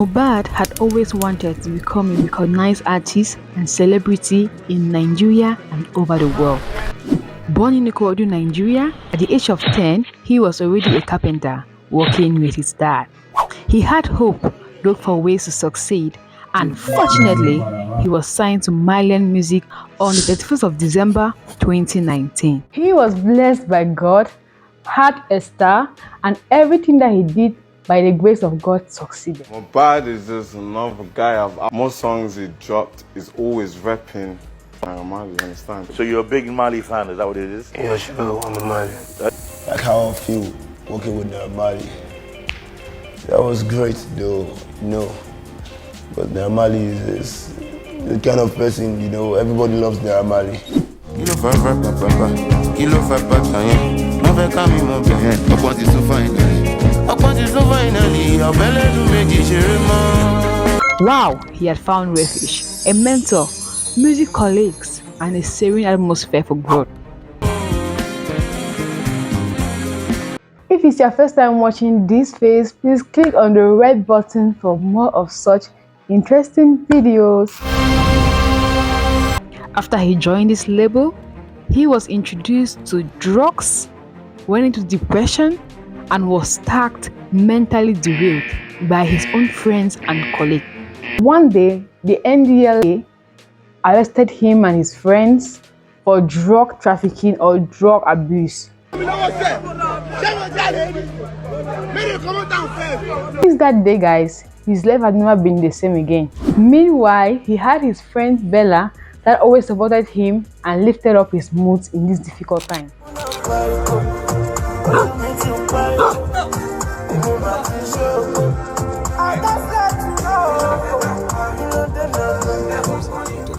MOHBAD had always wanted to become a recognized artist and celebrity in Nigeria and over the world. Born in Ikorodu, Nigeria, at the age of 10, he was already a carpenter, working with his dad. He had hope, looked for ways to succeed, and fortunately, he was signed to Marlian Music on the 31st of December 2019. He was blessed by God, had a star, and everything that he did by the grace of God succeeded. MOHBAD is just another guy. Most songs he dropped is always repping Marley, you understand? So you're a big Marley fan, is that what it is? Yeah, sure, I'm a Marley. Like how I feel working with Marley. That was great though, But Marley is the kind of person, everybody loves Marley. Wow, he had found refuge, a mentor, music colleagues, and a serene atmosphere for growth. If it's your first time watching this phase, please click on the red button for more of such interesting videos. After he joined this label, he was introduced to drugs, went into depression, and was tagged mentally derailed by his own friends and colleagues. One day, the NDLA arrested him and his friends for drug trafficking or drug abuse. Since that day, guys, his life had never been the same again. Meanwhile, he had his friend Bella that always supported him and lifted up his moods in this difficult time.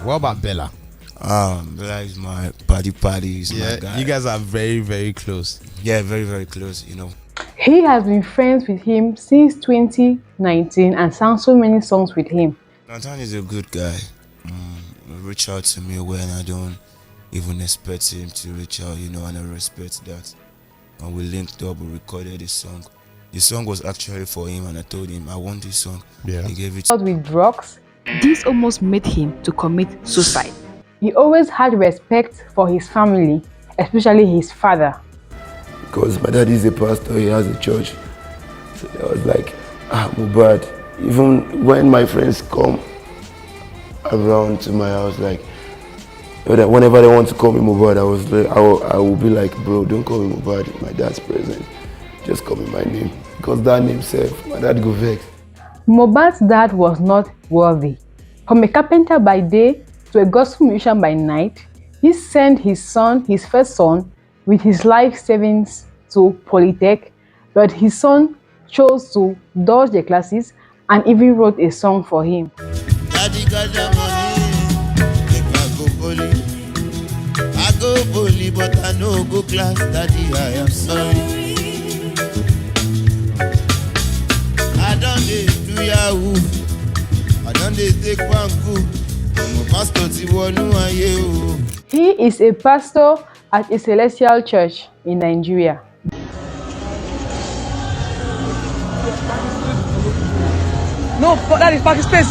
What about Bella? Bella is my party. He's my guy. You guys are very, very close. Yeah, very, very close, He has been friends with him since 2019 and sang so many songs with him. Zlatan is a good guy. Reach out to me when I don't even expect him to reach out, and I respect that. And we linked up, we recorded this song. The song was actually for him, and I told him I want this song. Yeah. He gave it to With drugs, this almost made him to commit suicide. He always had respect for his family, especially his father. Because my dad is a pastor, he has a church. So I was like, MOHBAD. Even when my friends come around to my house, like, whenever they want to call me MOHBAD, I will be like, bro, don't call me MOHBAD, my dad's present. Just call me my name. Because that name safe, my dad go vex. MOHBAD's dad was not worthy. From a carpenter by day to a gospel musician by night, he sent his first son, with his life savings to Polytech, but his son chose to dodge the classes and even wrote a song for him. Daddy got the money, I go poly, but I no go class. Daddy, I am sorry. I don't do Yahoo, I don't take Banku. I'm a pastor to He is a pastor at a celestial church in Nigeria. No, that is Pakistan.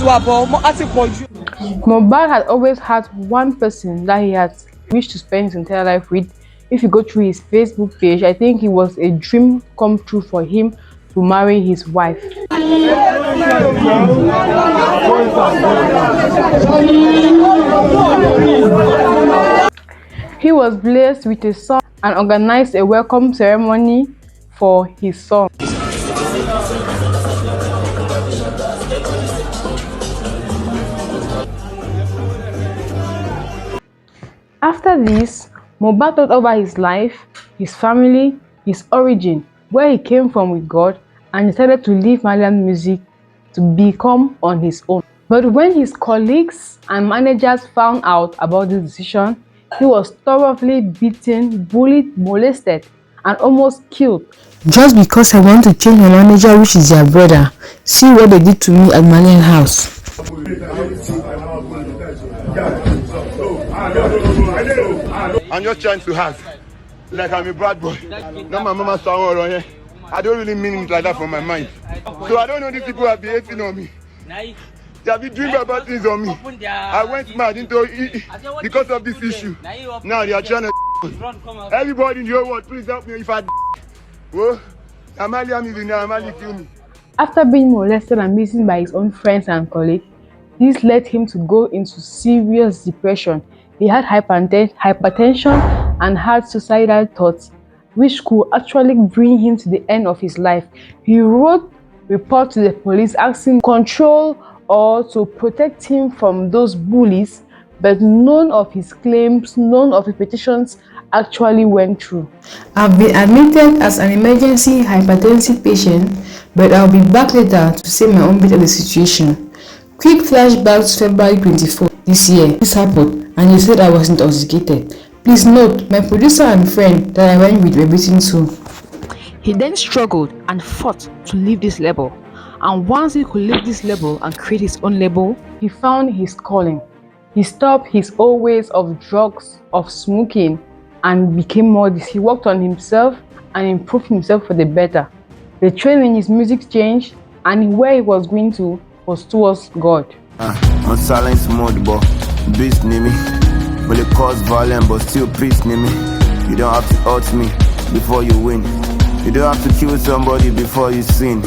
MOHBAD had always had one person that he had wished to spend his entire life with. If you go through his Facebook page, I think it was a dream come true for him to marry his wife. He was blessed with a son and organized a welcome ceremony for his son. After this, MOHBAD thought over his life, his family, his origin, where he came from with God, and decided to leave Marlian music to become on his own. But when his colleagues and managers found out about this decision, he was thoroughly beaten, bullied, molested, and almost killed. Just because I want to change my manager, which is your brother. See what they did to me at Marlian house. I'm just trying to act like I'm a bad boy. Now my mama saw around here. I don't really mean it like that from my mind. So I don't know these people are behaving on me. They have been doing bad things on me. I went mad into it because of this issue. Now they are trying to everybody in your world, please help me if I whoa. Marlian is in there, Marley kill me. After being molested and beaten by his own friends and colleagues, this led him to go into serious depression. He had hypertension and had suicidal thoughts, which could actually bring him to the end of his life. He wrote report to the police asking control or to protect him from those bullies, but none of his claims, none of his petitions actually went through. I've been admitted as an emergency hypertensive patient, but I'll be back later to say my own bit of the situation. Quick flashback to February 24 this year. This happened and you said I was intoxicated. Please note, my producer and friend that I went with were beaten too. He then struggled and fought to leave this label. And once he could leave this label and create his own label, he found his calling. He stopped his old ways of drugs, of smoking, and became modest. He worked on himself and improved himself for the better. The trend in his music changed, and where he was going to was towards God. On silence mode, but beast near me. Will it cause violence, but still peace near me. You don't have to hurt me before you win. You don't have to kill somebody before you sin.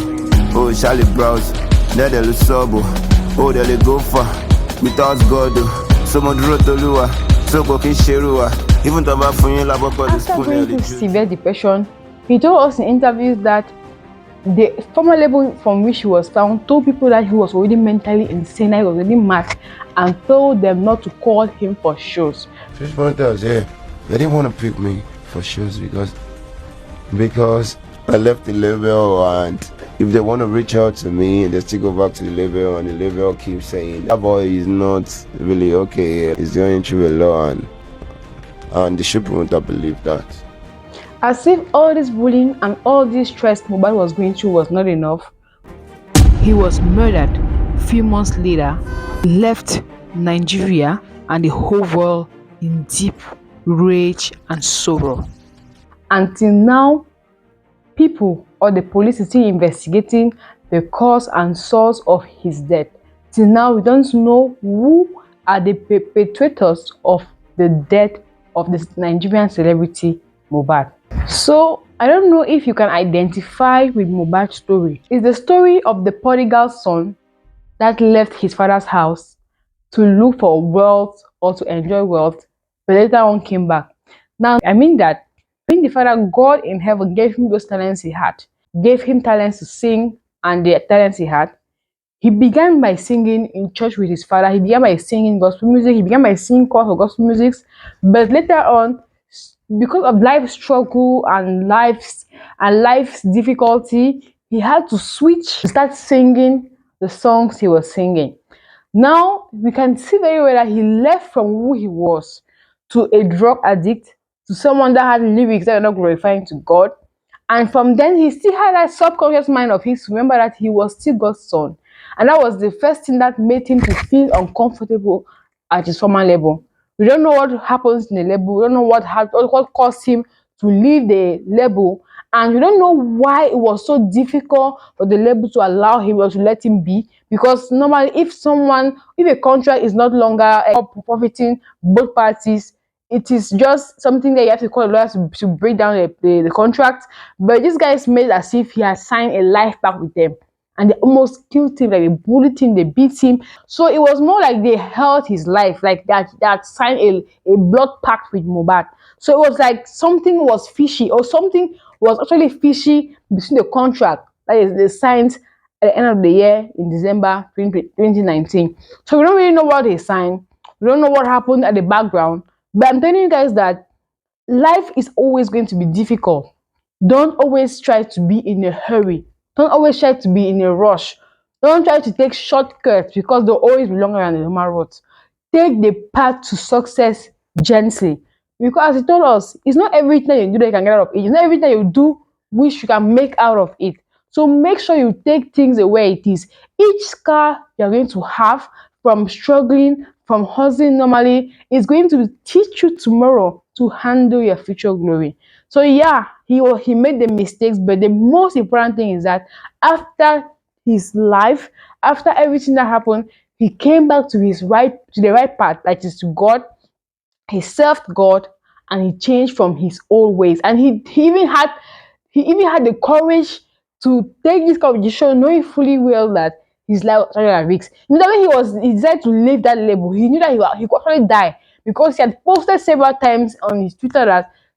Oh, Charlie Browse, there they sobo. Oh, there they go far. Without God, someone wrote the lure. So cooking Sherua. Even though I'm for you, after going through severe depression, he told us in interviews that the former label from which he was found told people that he was already mentally insane, that he was already mad, and told them not to call him for shows. First point was, yeah, they didn't want to pick me for shows because I left the label, and if they want to reach out to me, they still go back to the label, and the label keeps saying that boy is not really okay, he's going through a lot, and the ship won't have believed that. As if all this bullying and all this stress MOHBAD was going through was not enough, he was murdered. A few months later, left Nigeria and the whole world in deep rage and sorrow. Until now, people or the police is still investigating the cause and source of his death. Till now, we don't know who are the perpetrators of the death of this Nigerian celebrity MOHBAD. So I don't know if you can identify with MOHBAD's story. It's the story of the prodigal son that left his father's house to look for wealth or to enjoy wealth, but later on came back. Now, I mean that when the father, God in heaven, gave him those talents he had, gave him talents to sing and the talents he had, he began by singing in church with his father. He began by singing gospel music. He began by singing chorus of gospel music. But later on, because of life struggle and life's difficulty, he had to switch to start singing the songs he was singing. Now we can see very well that he left from who he was to a drug addict, to someone that had lyrics that are not glorifying to God. And from then he still had that subconscious mind of his to remember that he was still God's son. And that was the first thing that made him to feel uncomfortable at his former label. We don't know what happens in the label. We don't know what caused him to leave the label. And we don't know why it was so difficult for the label to allow him or to let him be. Because normally, if a contract is not longer profiting both parties, it is just something that you have to call a lawyer to break down the contract. But this guy is made as if he has signed a life pact with them. And they almost killed him, like they bullied him, they beat him. So it was more like they held his life, like that signed a blood pact with MOHBAD. So it was like something was fishy, or something was actually fishy between the contract that is they signed at the end of the year in December 2019. So we don't really know what they signed. We don't know what happened at the background. But I'm telling you guys that life is always going to be difficult. Don't always try to be in a hurry. Don't always try to be in a rush. Don't try to take shortcuts because they'll always be longer than the normal route. Take the path to success gently. Because as he told us, it's not everything you do that you can get out of it. It's not everything you do which you can make out of it. So make sure you take things the way it is. Each scar you're going to have from struggling, from hustling normally, is going to teach you tomorrow to handle your future glory. So yeah, he made the mistakes, but the most important thing is that after his life, after everything that happened, he came back to the right path, that is to God. He served God and he changed from his old ways. And he even had the courage to take this conversation, knowing fully well that his life was at risk. You know, that when he decided to leave that label, he knew that he could actually die, because he had posted several times on his Twitter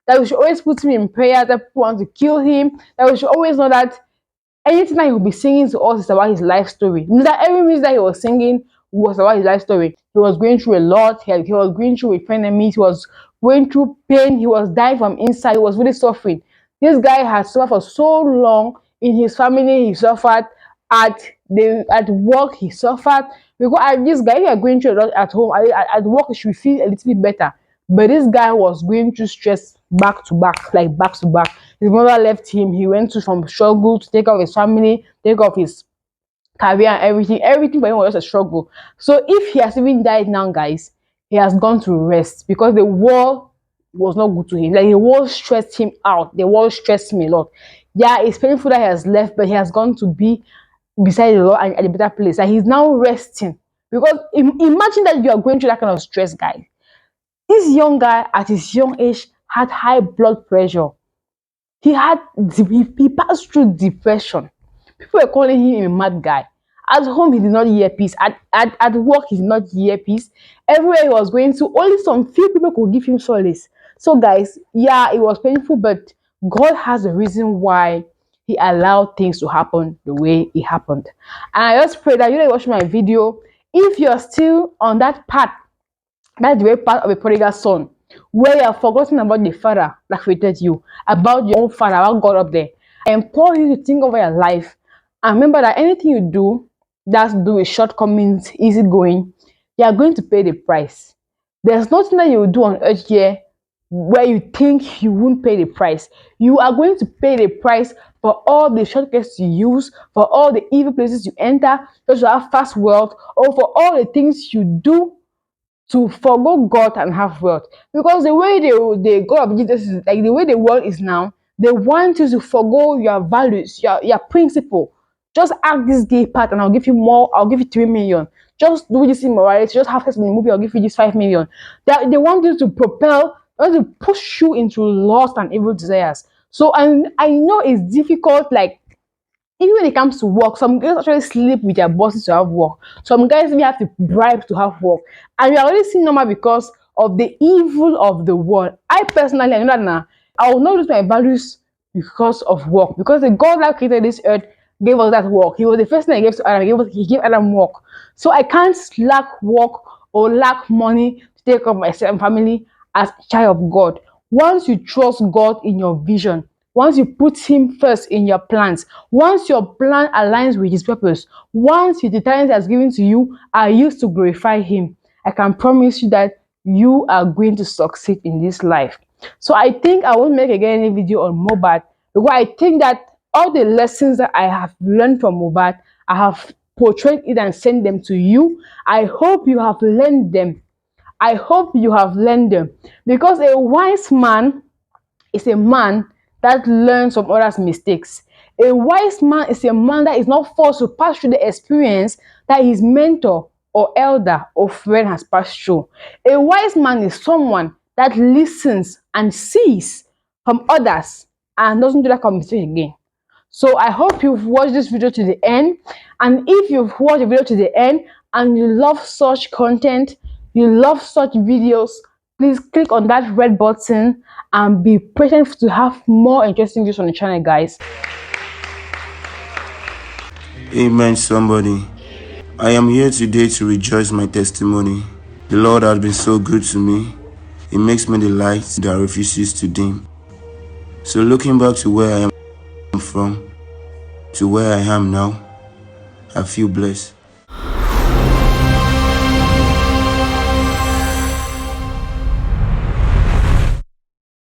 that we should always put him in prayer, that people want to kill him, that we should always know that anything that he would be singing to us is about his life story. You know, that every music that he was singing was about his life story. He was going through a lot. He was going through with enemies. He was going through pain. He was dying from inside. He was really suffering. This guy has suffered for so long. In his family, he suffered. At work, he suffered. Because this guy, if you are going through a lot at home, at work, you should feel a little bit better. But this guy was going through stress back to back, like back to back. His mother left him. He went to from struggle to take care of his family, take care of his career and everything. Everything for him was just a struggle. So if he has even died now, guys, he has gone to rest, because the war was not good to him. Like, the war stressed him out. The war stressed me a lot. Yeah, it's painful that he has left, but he has gone to be beside the Lord and at a better place. And he's now resting. Because imagine that you are going through that kind of stress, guys. This young guy at his young age had high blood pressure. He passed through depression. People were calling him a mad guy. At home, he did not hear peace. At work, he did not hear peace. Everywhere he was going to, only some few people could give him solace. So, guys, yeah, it was painful, but God has a reason why he allowed things to happen the way it happened. And I just pray that you watch my video, if you're still on that path, that's the way part of a prodigal son, where you have forgotten about the father that created you, about your own father, about God up there. I implore you to think over your life and remember that anything you do that's to do with shortcomings, easy going, you are going to pay the price. There's nothing that you will do on earth here where you think you won't pay the price. You are going to pay the price for all the shortcuts you use, for all the evil places you enter, just to have fast wealth, or for all the things you do to forgo God and have wealth. Because the way the God of Jesus is, like the way the world is now, they want you to forgo your values, your principle. Just act this gay part and I'll give you more, I'll give you 3 million. Just do this immorality, just have sex in the movie, I'll give you this 5 million. They want you to propel, they want to push you into lust and evil desires. So I know it's difficult, like even when it comes to work, some girls actually sleep with their bosses to have work. Some guys even have to bribe to have work. And we are already seeing normal because of the evil of the world. I personally, I know that now, I will not lose my values because of work. Because the God that created this earth gave us that work. He was the first thing he gave to Adam. He gave Adam work. So I can't lack work or lack money to take care of myself and family as a child of God. Once you trust God in your vision, once you put him first in your plans, once your plan aligns with his purpose, once the talents he has given to you are used to glorify him, I can promise you that you are going to succeed in this life. So I think I won't make again any video on MOHBAD, because I think that all the lessons that I have learned from MOHBAD, I have portrayed it and sent them to you. I hope you have learned them. I hope you have learned them, because a wise man is a man that learns from others' mistakes. A wise man is a man that is not forced to pass through the experience that his mentor or elder or friend has passed through. A wise man is someone that listens and sees from others and doesn't do that kind of mistake again. So I hope you've watched this video to the end. And if you've watched the video to the end and you love such content, you love such videos, please click on that red button and be patient to have more interesting videos on the channel, guys. Amen, somebody. I am here today to rejoice my testimony. The Lord has been so good to me. It makes me the light that refuses to dim. So looking back to where I am from, to where I am now, I feel blessed.